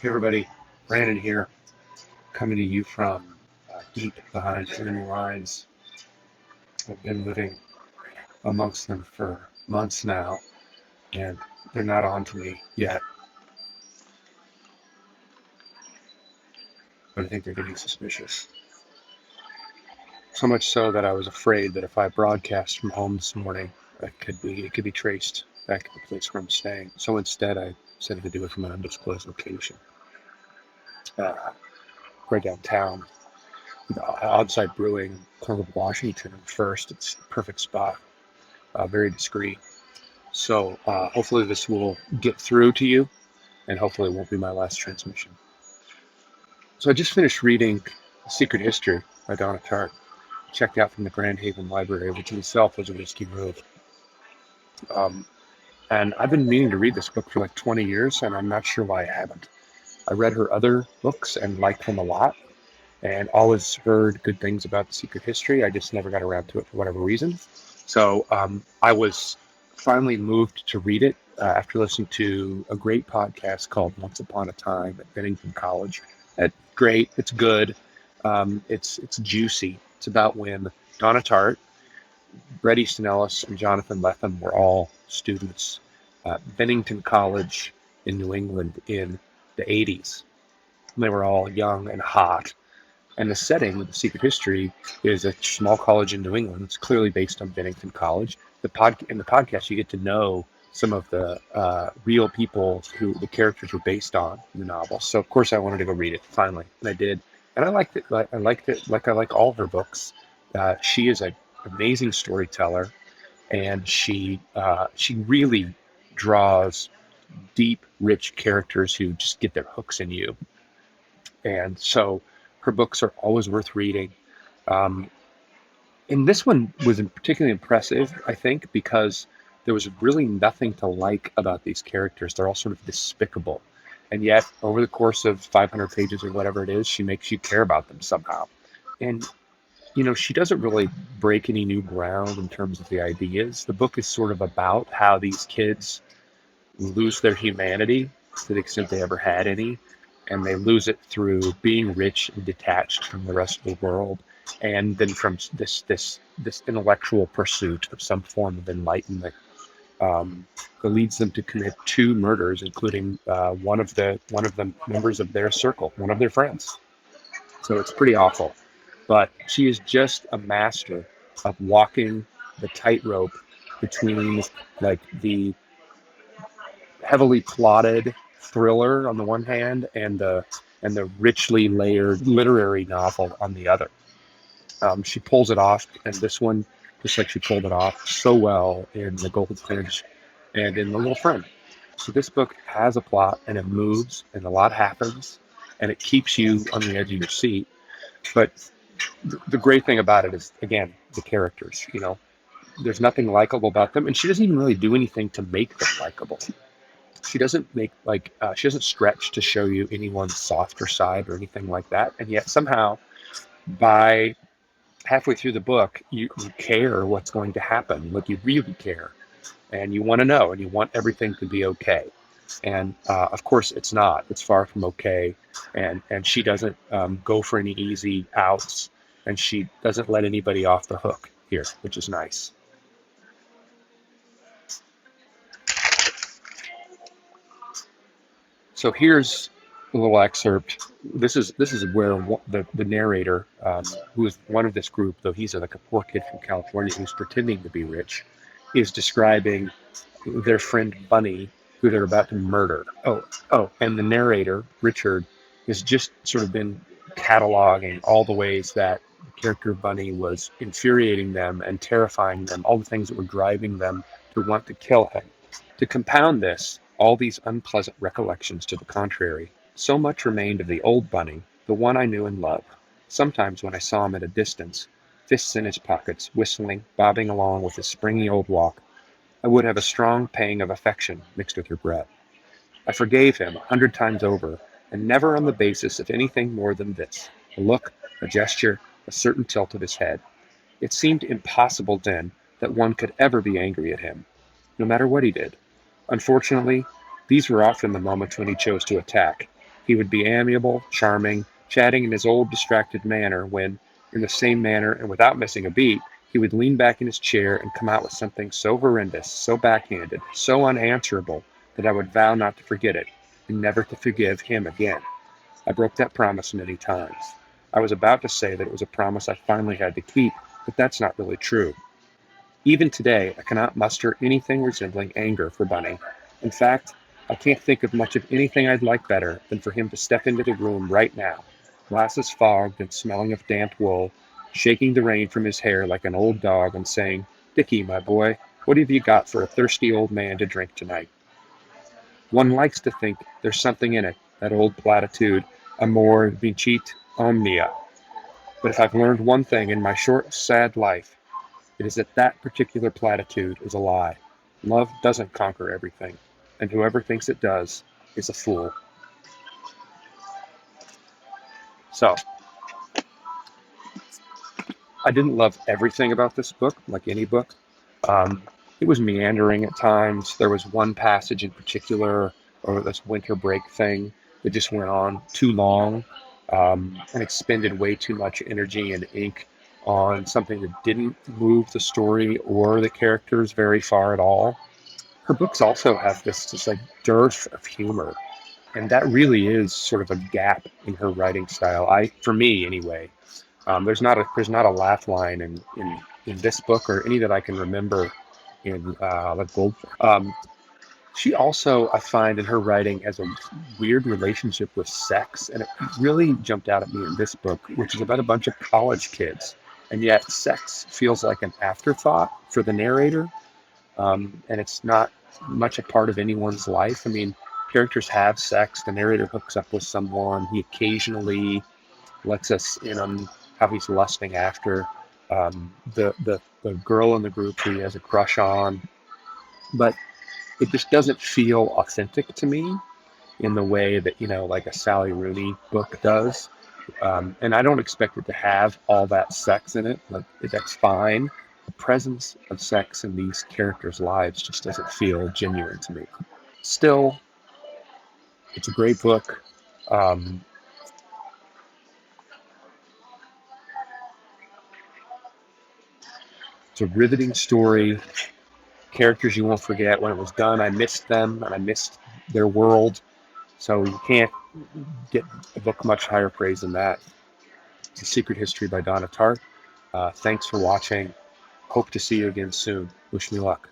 Hey everybody, Brandon here, coming to you from deep behind enemy lines. I've been living amongst them for months now, and they're not on to me yet, but I think they're getting suspicious. So much so that I was afraid that if I broadcast from home this morning, it could be traced back to the place where I'm staying. So instead, I decided to do it from an undisclosed location, uh, right downtown. Outside Brewing, corner of Washington and First. It's a perfect spot, very discreet. So hopefully this will get through to you, and hopefully it won't be my last transmission. So I just finished reading Secret History by Donna Tartt, checked out from the Grand Haven Library, which in itself was a risky move. And I've been meaning to read this book for like 20 years, and I'm not sure why I haven't. I read her other books and liked them a lot, and always heard good things about The Secret History. I just never got around to it for whatever reason. So I was finally moved to read it after listening to a great podcast called Once Upon a Time at Bennington College. Great, it's good, it's juicy. It's about when Donna Tartt, Bret Easton Ellis, and Jonathan Lethem were all students at Bennington College in New England in the 80s. They were all young and hot. And the setting of The Secret History is a small college in New England. It's clearly based on Bennington College. In the podcast, you get to know some of the real people who the characters were based on in the novel. So, of course, I wanted to go read it finally, and I did. And I liked it. I liked it like I like all of her books. She is an amazing storyteller, and she really draws deep, rich characters who just get their hooks in you. And so her books are always worth reading. Um, and this one was particularly impressive, I think, because there was really nothing to like about these characters. They're all sort of despicable. And yet, over the course of 500 pages or whatever it is, she makes you care about them somehow. And, she doesn't really break any new ground in terms of the ideas. The book is sort of about how these kids lose their humanity to the extent they ever had any, and they lose it through being rich and detached from the rest of the world, and then from this intellectual pursuit of some form of enlightenment that leads them to commit two murders, including one of the members of their circle, one of their friends. So it's pretty awful. But she is just a master of walking the tightrope between like the heavily plotted thriller on the one hand and the richly layered literary novel on the other. She pulls it off, and this one, just like she pulled it off so well in The Goldfinch and in The Little Friend. So this book has a plot, and it moves, and a lot happens, and it keeps you on the edge of your seat. But the great thing about it is, again, the characters. There's nothing likable about them, and she doesn't even really do anything to make them likable. She doesn't she doesn't stretch to show you anyone's softer side or anything like that. And yet somehow, by halfway through the book, you care what's going to happen. Like, you really care, and you want to know, and you want everything to be okay. And of course, it's not. It's far from okay. And she doesn't go for any easy outs, and she doesn't let anybody off the hook here, which is nice. So here's a little excerpt. This is where the narrator, who is one of this group, though he's like a poor kid from California who's pretending to be rich, is describing their friend Bunny, who they're about to murder. And the narrator, Richard, has just sort of been cataloging all the ways that the character Bunny was infuriating them and terrifying them, all the things that were driving them to want to kill him. To compound this, all these unpleasant recollections to the contrary, so much remained of the old Bunny, the one I knew and loved. Sometimes when I saw him at a distance, fists in his pockets, whistling, bobbing along with his springy old walk, I would have a strong pang of affection mixed with regret. I forgave him 100 times over, and never on the basis of anything more than this: a look, a gesture, a certain tilt of his head. It seemed impossible then that one could ever be angry at him, no matter what he did. Unfortunately, these were often the moments when he chose to attack, He would be amiable, charming, chatting in his old distracted manner when, in the same manner and without missing a beat, he would lean back in his chair and come out with something so horrendous, so backhanded, so unanswerable that I would vow not to forget it and never to forgive him again. I broke that promise many times. I was about to say that it was a promise I finally had to keep, but that's not really true. Even today, I cannot muster anything resembling anger for Bunny. In fact, I can't think of much of anything I'd like better than for him to step into the room right now, glasses fogged and smelling of damp wool, shaking the rain from his hair like an old dog and saying, "Dickie, my boy, what have you got for a thirsty old man to drink tonight?" One likes to think there's something in it, that old platitude, amor vincit omnia. But if I've learned one thing in my short, sad life, it is that that particular platitude is a lie. Love doesn't conquer everything, and whoever thinks it does is a fool. So, I didn't love everything about this book, like any book. Um, it was meandering at times. There was one passage in particular, or this winter break thing, that just went on too long and expended way too much energy and ink on something that didn't move the story or the characters very far at all. Her books also have this just like dearth of humor, and that really is sort of a gap in her writing style. For me anyway, there's not a laugh line in this book or any that I can remember in like Gold. She also, I find, in her writing has a weird relationship with sex, and it really jumped out at me in this book, which is about a bunch of college kids, and yet sex feels like an afterthought for the narrator, and it's not much a part of anyone's life. I mean, characters have sex. The narrator hooks up with someone. He occasionally lets us in on how he's lusting after the girl in the group who he has a crush on, but it just doesn't feel authentic to me in the way that like a Sally Rooney book does. And I don't expect it to have all that sex in it. Like that's fine. The presence of sex in these characters' lives just doesn't feel genuine to me. Still, it's a great book. Um, it's a riveting story. Characters you won't forget. When it was done, I missed them and I missed their world. So you can't get a book much higher praise than that. It's A Secret History by Donna Tartt. Thanks for watching. Hope to see you again soon. Wish me luck.